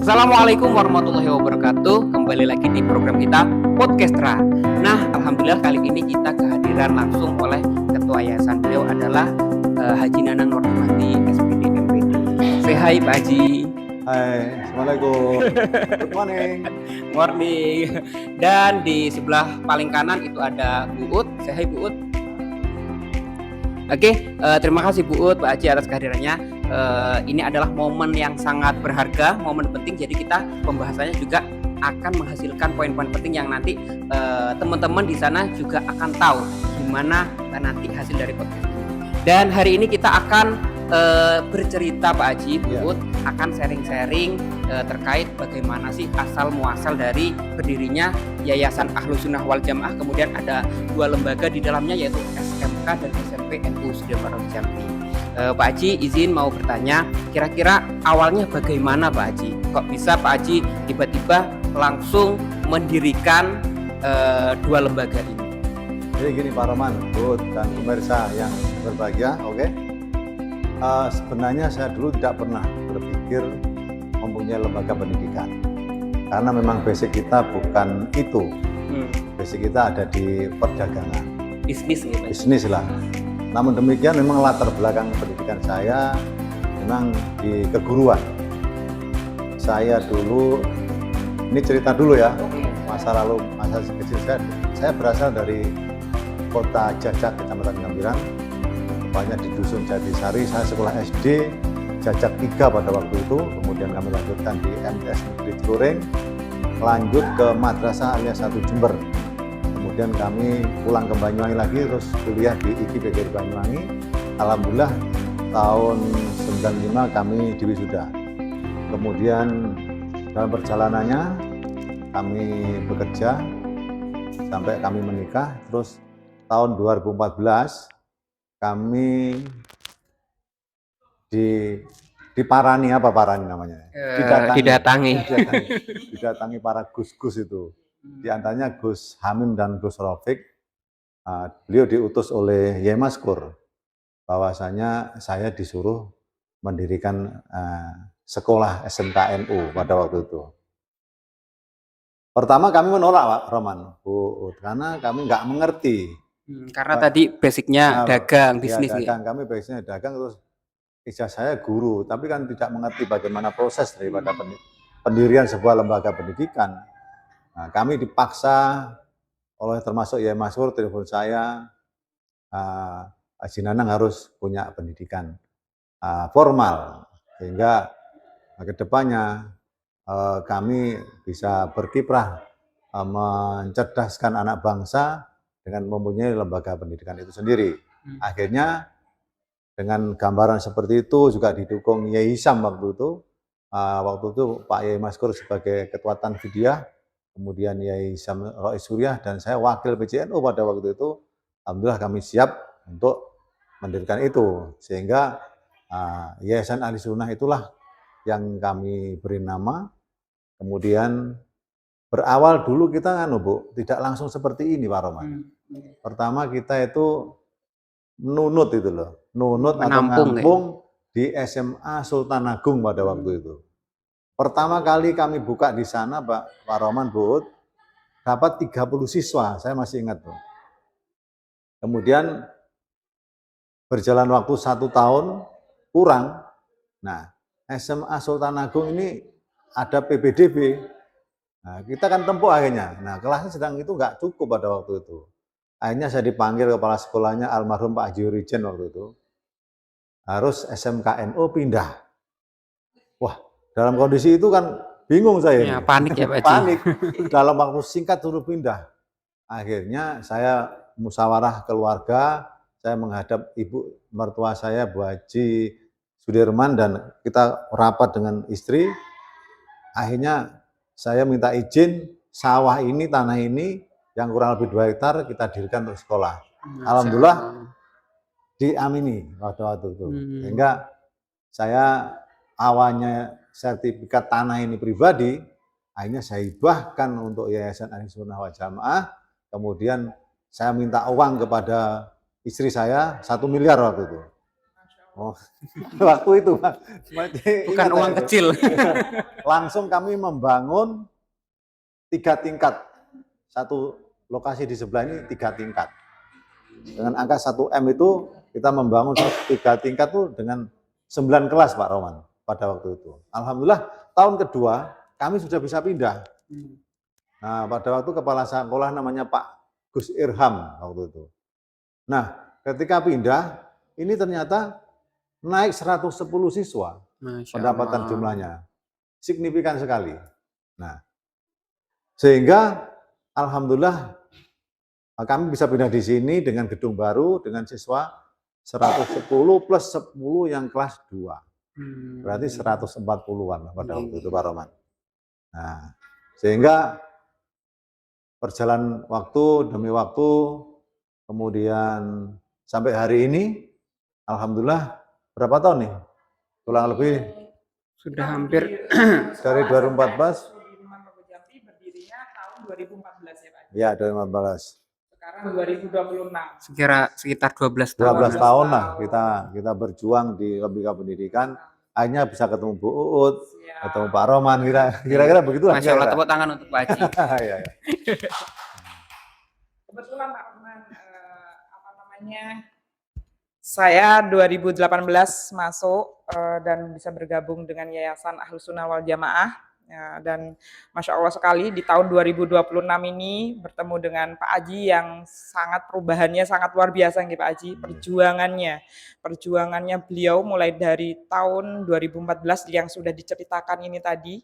Assalamualaikum warahmatullahi wabarakatuh. Kembali lagi di program kita Podcastra. Nah, alhamdulillah kali ini kita kehadiran langsung oleh Ketua Yayasan. Beliau adalah Haji Nanang Nurhamati SPD MPD. Say hi Pak Haji. Hai, Assalamualaikum. Good morning. Morning. Dan di sebelah paling kanan itu ada Bu Ut. Say hi Bu Ut. Oke, terima kasih Bu Ut, Pak Haji atas kehadirannya. Ini adalah momen yang sangat berharga, momen penting. Jadi kita pembahasannya juga akan menghasilkan poin-poin penting yang nanti teman-teman di sana juga akan tahu gimana nanti hasil dari podcast ini. Dan hari ini kita akan bercerita Pak Haji, Bu Ut, akan sharing-sharing terkait bagaimana sih asal muasal dari berdirinya Yayasan Ahlus Sunnah Wal Jamaah. Kemudian ada dua lembaga di dalamnya yaitu SMK dan SMP NU Sudirman Jambi. Pak Haji izin mau bertanya, kira-kira awalnya bagaimana Pak Haji? Kok bisa Pak Haji tiba-tiba langsung mendirikan dua lembaga ini? Jadi gini Pak Roman, Bu dan pemirsa yang berbahagia, oke? Sebenarnya saya dulu tidak pernah berpikir mempunyai lembaga pendidikan, karena memang basic kita bukan itu. Basic kita ada di perdagangan, bisnis lah. Namun demikian memang latar belakang pendidikan saya memang di keguruan. Saya dulu, ini cerita dulu ya, masa lalu, masa kecil saya berasal dari kota Jajak, Kecamatan Gambiran, banyak di Dusun Jatisari. Saya sekolah SD Jajak 3 pada waktu itu, kemudian kami lanjutkan di MTS Negeri Ciluring, lanjut ke Madrasah Aliyah 1 Jember. Kemudian kami pulang ke Banyuwangi lagi, terus kuliah di IKIP Banyuwangi. Alhamdulillah tahun 95 kami diwisuda. Kemudian dalam perjalanannya kami bekerja sampai kami menikah. Terus tahun 2014 kami diparani, apa parani namanya? Didatangi para gus-gus itu. Di antaranya Gus Hamim dan Gus Rafiq. Beliau diutus oleh Yai Maskur bahwasanya saya disuruh mendirikan sekolah SMK NU pada waktu itu. Pertama kami menolak Pak Roman, Bu, karena kami nggak mengerti. Karena tadi basicnya dagang, bisnis. Ya, dagang. Kami basicnya dagang, terus ijazah saya guru, tapi kan tidak mengerti bagaimana proses daripada pendirian sebuah lembaga pendidikan. Nah, kami dipaksa oleh termasuk Yai Maskur, telepon saya, Haji Nanang harus punya pendidikan formal, sehingga ke depannya kami bisa berkiprah mencerdaskan anak bangsa dengan mempunyai lembaga pendidikan itu sendiri. Akhirnya dengan gambaran seperti itu juga didukung Yai Hisam waktu itu. Waktu itu Pak Yai Maskur sebagai Ketua Tanfidiyah, kemudian Yai Hisam Rois Suryah, dan saya wakil PCNU pada waktu itu. Alhamdulillah kami siap untuk mendirikan itu, sehingga Yayasan Ahlus Sunnah itulah yang kami beri nama. Kemudian berawal dulu kita Bu, tidak langsung seperti ini Pak Roman. Pertama kita itu nunut itu loh, nunut atau ngampung di SMA Sultan Agung pada waktu itu. Pertama kali kami buka di sana Pak Roman, Bu, dapat 30 siswa, saya masih ingat tuh. Kemudian berjalan waktu 1 tahun kurang. Nah, SMA Sultan Agung ini ada PBDB. Nah, kita kan tempuh akhirnya. Nah, kelasnya sedang itu nggak cukup pada waktu itu. Akhirnya saya dipanggil kepala sekolahnya almarhum Pak Haji Rijen waktu itu. Harus SMK NU pindah. Wah, dalam kondisi itu kan bingung saya. Ya, panik ya Pak Haji. Panik. Dalam waktu singkat suruh pindah. Akhirnya saya musyawarah keluarga, saya menghadap ibu mertua saya Bu Haji Sudirman, dan kita rapat dengan istri. Akhirnya saya minta izin sawah ini, tanah ini yang kurang lebih 2 hektar kita dirikan untuk sekolah. Alhamdulillah diamini waktu itu. Sehingga saya awalnya sertifikat tanah ini pribadi, akhirnya saya hibahkan untuk Yayasan Ahlus Sunnah Wal Jamaah. Kemudian saya minta uang kepada istri saya 1 miliar waktu itu. Oh, waktu itu Pak, Bukan ingat saya uang itu. kecil. Langsung kami membangun 3 tingkat. Satu lokasi di sebelah ini 3 tingkat. Dengan angka 1M itu kita membangun 3 tingkat tuh dengan 9 kelas Pak Roman pada waktu itu. Alhamdulillah tahun kedua kami sudah bisa pindah. Nah, pada waktu kepala sekolah namanya Pak Gus Irham waktu itu. Nah, ketika pindah, ini ternyata naik 110 siswa Masya pendapatan Allah. jumlahnya. Signifikan sekali. Nah, sehingga alhamdulillah kami bisa pindah di sini dengan gedung baru dengan siswa 110 plus 10 yang kelas 2. Berarti 140-an pada waktu itu Pak Roman. Nah, sehingga perjalanan waktu demi waktu, kemudian sampai hari ini, alhamdulillah berapa tahun nih? Kurang lebih Sudah hampir dari 2014. Sudirman Rogo Jambi berdirinya tahun 2014 ya Pak? Ya, 2014. Sekarang 2026. sekitar 12 tahun. 12 tahun lah kita berjuang di Lembaga Pendidikan. Akhirnya bisa ketemu Bu Uut, ketemu Pak Roman, kira-kira begitulah. Masya Allah, tepuk tangan untuk Pak Haji. Iya, iya. Kebetulan Pak Roman, saya 2018 masuk dan bisa bergabung dengan Yayasan Ahlus Sunnah wal Jamaah. Ya, dan Masya Allah sekali di tahun 2026 ini bertemu dengan Pak Haji yang sangat perubahannya sangat luar biasa nih Pak Haji. Perjuangannya beliau mulai dari tahun 2014 yang sudah diceritakan ini tadi,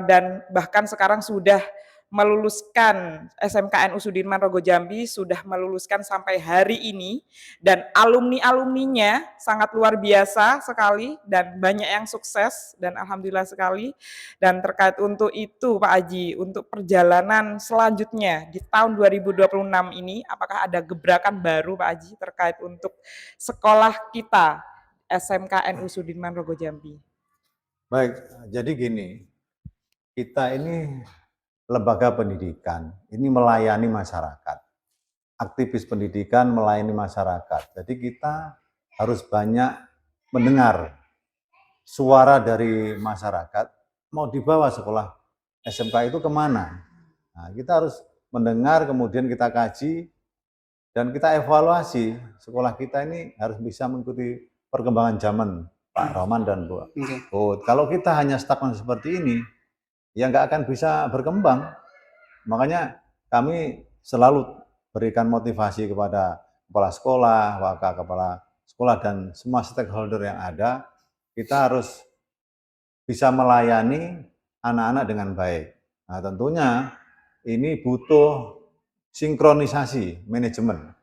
dan bahkan sekarang sudah meluluskan SMKNU Sudirman Rogo Jambi, sudah meluluskan sampai hari ini, dan alumni-alumninya sangat luar biasa sekali dan banyak yang sukses dan alhamdulillah sekali. Dan terkait untuk itu Pak Haji, untuk perjalanan selanjutnya di tahun 2026 ini, apakah ada gebrakan baru Pak Haji terkait untuk sekolah kita SMKNU Sudirman Rogo Jambi? Baik, jadi gini, kita ini lembaga pendidikan, ini melayani masyarakat. Aktivis pendidikan melayani masyarakat. Jadi kita harus banyak mendengar suara dari masyarakat, mau dibawa sekolah SMK itu kemana. Nah, kita harus mendengar, kemudian kita kaji, dan kita evaluasi sekolah kita ini harus bisa mengikuti perkembangan zaman Pak Roman dan Bu Uut. Kalau kita hanya stagnan seperti ini, ya nggak akan bisa berkembang. Makanya kami selalu berikan motivasi kepada kepala sekolah, wakil kepala sekolah, dan semua stakeholder yang ada, kita harus bisa melayani anak-anak dengan baik. Nah, tentunya ini butuh sinkronisasi manajemen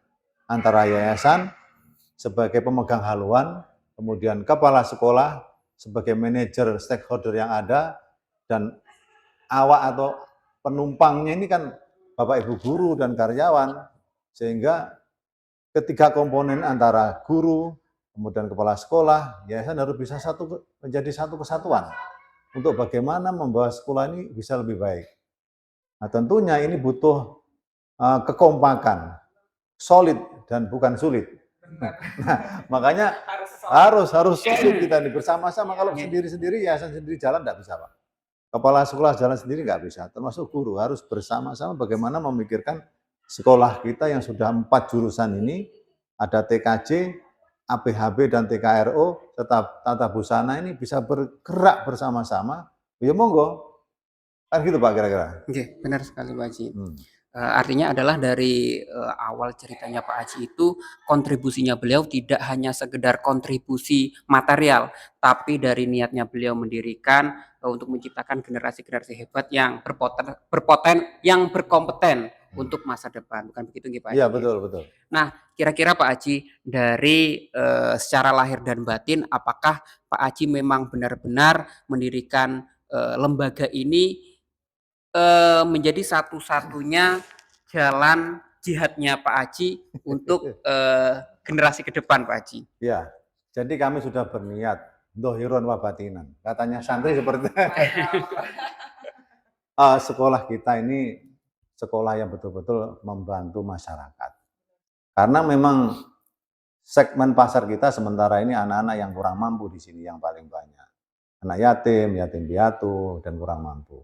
antara yayasan sebagai pemegang haluan, kemudian kepala sekolah sebagai manajer stakeholder yang ada, dan awak atau penumpangnya ini kan Bapak Ibu guru dan karyawan, sehingga ketiga komponen antara guru, kemudian kepala sekolah, yayasan harus bisa menjadi satu kesatuan untuk bagaimana membawa sekolah ini bisa lebih baik. Nah, tentunya ini butuh kekompakan, solid dan bukan sulit. Nah, makanya harus solid kita ini bersama-sama. Kalau sendiri-sendiri, yayasan sendiri jalan tidak bisa Pak. Kepala sekolah jalan sendiri nggak bisa, termasuk guru harus bersama-sama bagaimana memikirkan sekolah kita yang sudah 4 jurusan ini, ada TKJ, APHB dan TKRO, serta tata busana ini bisa bergerak bersama-sama. Ya monggo, kan gitu Pak kira-kira. Oke, benar sekali Pak Haji. Artinya adalah dari awal ceritanya Pak Haji itu kontribusinya beliau tidak hanya sekedar kontribusi material, tapi dari niatnya beliau mendirikan untuk menciptakan generasi-generasi hebat yang yang berkompeten untuk masa depan, bukan begitu nggih Pak Haji? Iya betul. Nah, kira-kira Pak Haji dari secara lahir dan batin, apakah Pak Haji memang benar-benar mendirikan lembaga ini menjadi satu-satunya jalan jihadnya Pak Haji untuk generasi ke depan Pak Haji? Ya, jadi kami sudah berniat dohirun wa batinan. Katanya santri seperti sekolah kita ini sekolah yang betul-betul membantu masyarakat. Karena memang segmen pasar kita sementara ini anak-anak yang kurang mampu di sini yang paling banyak. Anak yatim, yatim piatu, dan kurang mampu.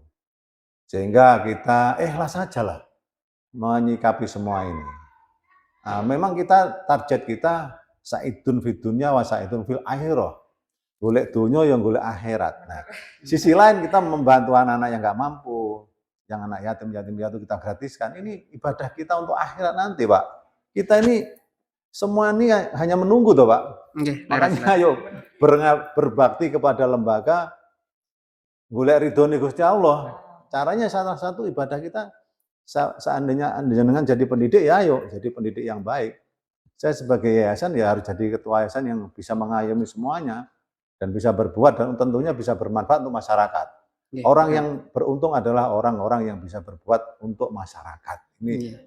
Sehingga kita ikhlas sajalah menyikapi semua ini. Nah, memang target kita saidun fid dunya wa saidun fil akhirah. Golek dunya yang golek akhirat. Nah, sisi lain kita membantu anak-anak yang nggak mampu, yang anak yatim piatu kita gratiskan. Ini ibadah kita untuk akhirat nanti, Pak. Kita ini semua ini hanya menunggu toh, Pak. Makanya ayo berbakti kepada lembaga golek ridhone Gusti Allah. Caranya salah satu ibadah kita seandainya dengan jadi pendidik ya ayo jadi pendidik yang baik. Saya sebagai yayasan ya harus jadi ketua yayasan yang bisa mengayomi semuanya dan bisa berbuat dan tentunya bisa bermanfaat untuk masyarakat. Orang yang beruntung adalah orang-orang yang bisa berbuat untuk masyarakat.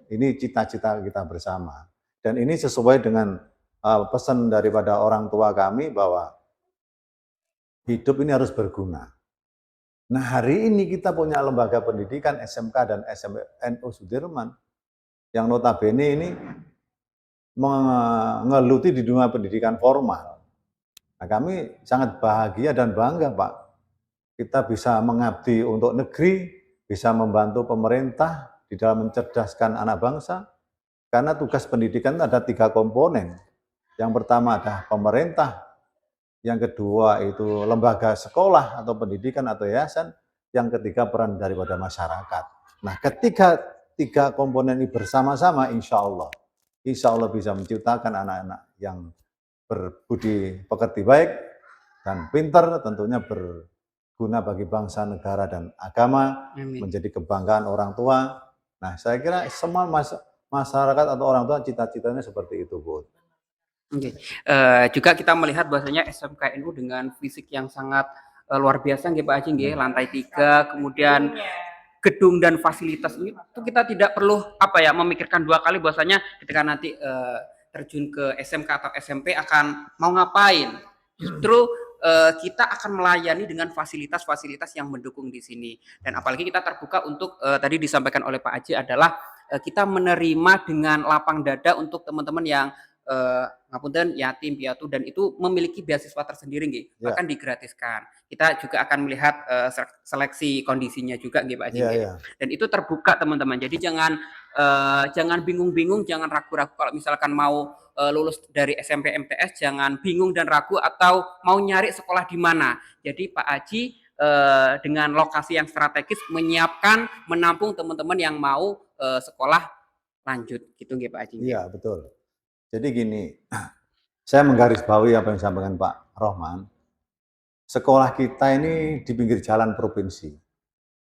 Ini cita-cita kita bersama. Dan ini sesuai dengan pesan daripada orang tua kami bahwa hidup ini harus berguna. Nah, hari ini kita punya lembaga pendidikan SMK dan SMNU Sudirman yang notabene ini mengeluti di dunia pendidikan formal. Nah, kami sangat bahagia dan bangga, Pak. Kita bisa mengabdi untuk negeri, bisa membantu pemerintah di dalam mencerdaskan anak bangsa. Karena tugas pendidikan ada 3 komponen. Yang pertama adalah pemerintah, yang kedua itu lembaga sekolah atau pendidikan atau yayasan, yang ketiga peran daripada masyarakat. Nah, ketika 3 komponen ini bersama-sama, insya Allah bisa menciptakan anak-anak yang berbudi pekerti baik dan pintar, tentunya berguna bagi bangsa, negara, dan agama, menjadi kebanggaan orang tua. Nah, saya kira semua masyarakat atau orang tua cita-citanya seperti itu, Bu. Juga kita melihat bahwasanya SMKNU dengan fisik yang sangat luar biasa nggih Pak Haji nggih, lantai 3, kemudian gedung dan fasilitas ini itu kita tidak perlu memikirkan 2 kali bahwasanya ketika nanti terjun ke SMK atau SMP akan mau ngapain. Justru kita akan melayani dengan fasilitas-fasilitas yang mendukung di sini. Dan apalagi kita terbuka untuk tadi disampaikan oleh Pak Haji adalah kita menerima dengan lapang dada untuk teman-teman yang ngapunten yatim piatu dan itu memiliki beasiswa tersendiri nggih, bahkan digratiskan. Kita juga akan melihat seleksi kondisinya juga nggih Pak Haji. Dan itu terbuka teman-teman. Jadi jangan bingung-bingung, jangan ragu-ragu kalau misalkan mau lulus dari SMP MTS, jangan bingung dan ragu atau mau nyari sekolah di mana. Jadi Pak Haji dengan lokasi yang strategis menyiapkan, menampung teman-teman yang mau sekolah lanjut gitu nggih Pak Haji. Iya, betul. Jadi gini, saya menggarisbawahi apa yang disampaikan Pak Rohman. Sekolah kita ini di pinggir jalan provinsi,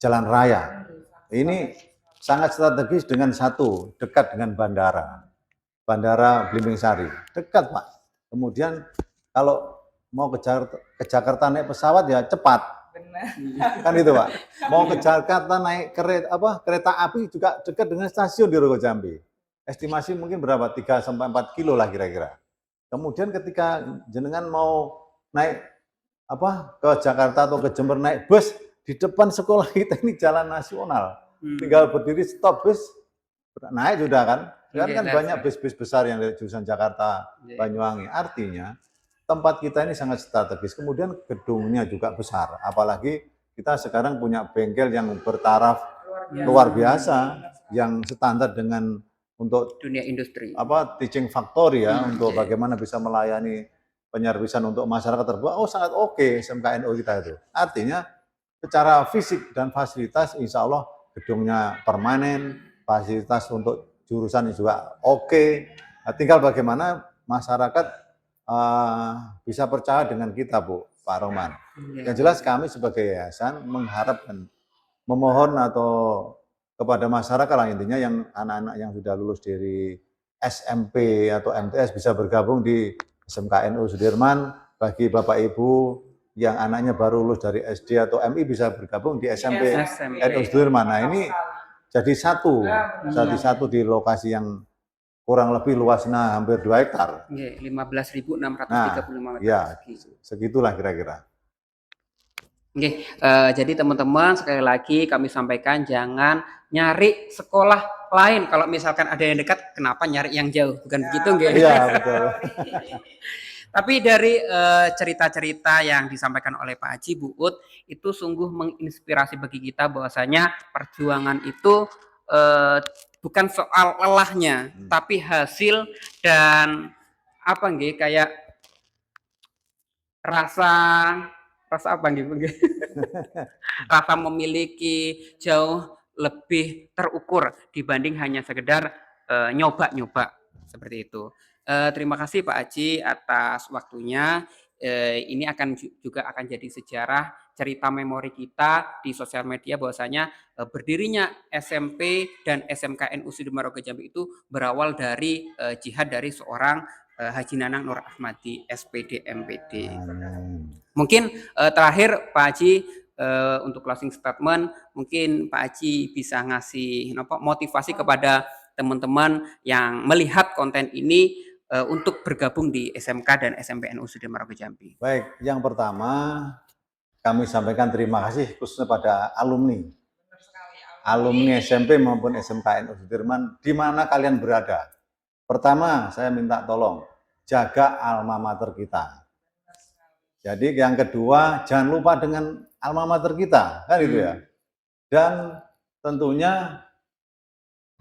jalan raya. Ini sangat strategis dengan satu, dekat dengan Bandara Belimbing Sari. Dekat, Pak. Kemudian kalau mau ke Jakarta naik pesawat ya cepat. Benar. Kan itu, Pak. Mau ke Jakarta naik kereta api juga dekat dengan stasiun di Rogo Jambi. Estimasi mungkin berapa? 3-4 kilo lah kira-kira. Kemudian ketika jenengan mau naik ke Jakarta atau ke Jember naik bus, di depan sekolah kita ini jalan nasional. Tinggal berdiri stop bus, naik sudah kan. Sekarang kan banyak bus-bus besar yang dari jurusan Jakarta, Banyuwangi. Artinya tempat kita ini sangat strategis. Kemudian gedungnya juga besar. Apalagi kita sekarang punya bengkel yang bertaraf luar biasa, yang standar dengan untuk dunia industri. Teaching factory ya, untuk bagaimana bisa melayani penyervisan untuk masyarakat terbuka. Sangat oke SMKNU kita itu. Artinya secara fisik dan fasilitas insya Allah gedungnya permanen, fasilitas untuk jurusan juga oke. Nah, tinggal bagaimana masyarakat bisa percaya dengan kita, Bu, Pak Roman. Yang jelas kami sebagai yayasan mengharap dan memohon atau kepada masyarakat lah intinya yang anak-anak yang sudah lulus dari SMP atau MTS bisa bergabung di SMKNU Sudirman. Bagi Bapak Ibu yang anaknya baru lulus dari SD atau MI bisa bergabung di SMP NU Sudirman. Nah, ini jadi satu di lokasi yang kurang lebih luasnya hampir 2 hektar. 15.635 meter persegi. Segitulah kira-kira. Oke, jadi teman-teman sekali lagi kami sampaikan jangan nyari sekolah lain. Kalau misalkan ada yang dekat, kenapa nyari yang jauh? Bukan begitu, nggih? Iya, betul. Tapi dari cerita-cerita yang disampaikan oleh Pak Haji, Bu Ut, itu sungguh menginspirasi bagi kita bahwasanya perjuangan itu bukan soal lelahnya, tapi hasil dan apa nggih kayak rasa apa nggih Bu nggih? Rasa memiliki jauh lebih terukur dibanding hanya sekedar nyoba-nyoba seperti itu. Terima kasih Pak Haji atas waktunya. Ini akan juga akan jadi sejarah cerita memori kita di sosial media bahwasanya berdirinya SMP dan SMKN Sudirman Rogo Jambi itu berawal dari jihad dari seorang Haji Nanang Nur Ahmadi SPD MPD. Mungkin terakhir Pak Haji untuk closing statement, mungkin Pak Haji bisa ngasih motivasi kepada teman-teman yang melihat konten ini untuk bergabung di SMK dan SMPN Sudirman Rogo Jambi. Baik, yang pertama kami sampaikan terima kasih khususnya pada alumni SMP maupun SMKN Sudirman di mana kalian berada. Pertama, saya minta tolong jaga alma mater kita. Jadi yang kedua, jangan lupa dengan alma mater kita, kan itu ya. Dan tentunya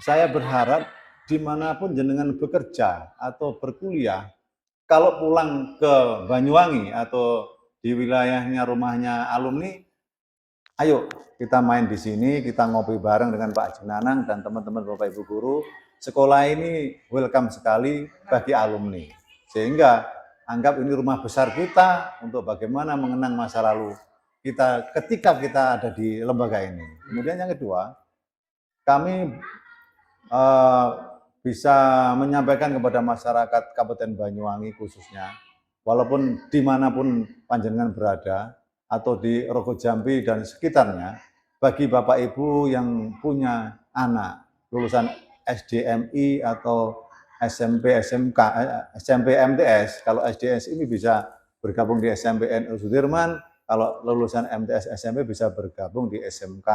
saya berharap dimanapun jenengan bekerja atau berkuliah, kalau pulang ke Banyuwangi atau di wilayahnya rumahnya alumni, ayo kita main di sini, kita ngopi bareng dengan Pak Haji Nanang dan teman-teman Bapak Ibu guru. Sekolah ini welcome sekali bagi alumni. Sehingga anggap ini rumah besar kita untuk bagaimana mengenang masa lalu kita ketika kita ada di lembaga ini. Kemudian yang kedua, kami bisa menyampaikan kepada masyarakat Kabupaten Banyuwangi khususnya, walaupun dimanapun panjenengan berada, atau di Rogo Jambi dan sekitarnya, bagi Bapak Ibu yang punya anak lulusan SDMI atau SMP, SMK, SMP MTS, kalau SDS ini bisa bergabung di SMPN Sudirman, kalau lulusan MTS SMP bisa bergabung di SMK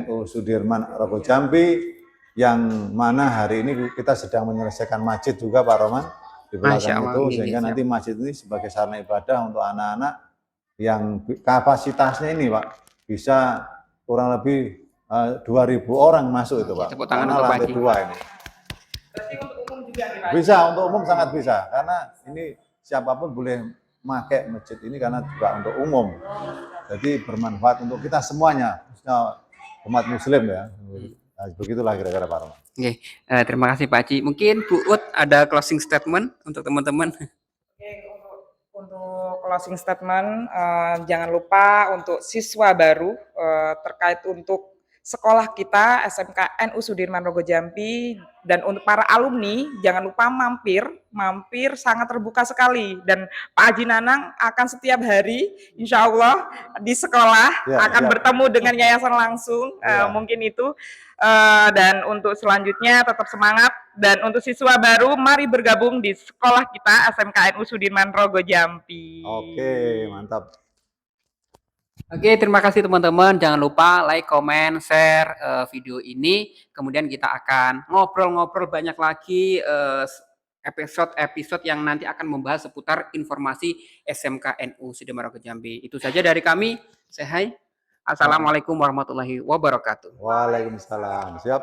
NU Sudirman Rogo Jambi, yang mana hari ini kita sedang menyelesaikan masjid juga Pak Roman di belakang itu, sehingga nanti masjid ini sebagai sarana ibadah untuk anak-anak yang kapasitasnya ini Pak bisa kurang lebih 2.000 orang masuk itu Pak. Tepuk tangan karena untuk lantai 2 ini. Bisa, untuk umum sangat bisa, karena ini siapapun boleh pakai masjid ini karena juga untuk umum. Jadi bermanfaat untuk kita semuanya, khususnya umat muslim ya. Nah, begitulah kira-kira Pak Roman. Oke, terima kasih Pak Haji. Mungkin Bu Ut ada closing statement untuk teman-teman. Oke, untuk closing statement, jangan lupa untuk siswa baru terkait untuk sekolah kita SMK NU Sudirman Rogo Jambi, dan untuk para alumni jangan lupa mampir sangat terbuka sekali, dan Pak Haji Nanang akan setiap hari insya Allah di sekolah akan bertemu dengan yayasan langsung, mungkin itu. Dan untuk selanjutnya tetap semangat, dan untuk siswa baru mari bergabung di sekolah kita SMK NU Sudirman Rogo Jambi. Oke, mantap. Oke, terima kasih teman-teman. Jangan lupa like, comment, share video ini. Kemudian kita akan ngobrol-ngobrol banyak lagi episode-episode yang nanti akan membahas seputar informasi SMK NU Sudirman Rogo Jambi. Itu saja dari kami. Say hi. Assalamualaikum warahmatullahi wabarakatuh. Waalaikumsalam. Siap.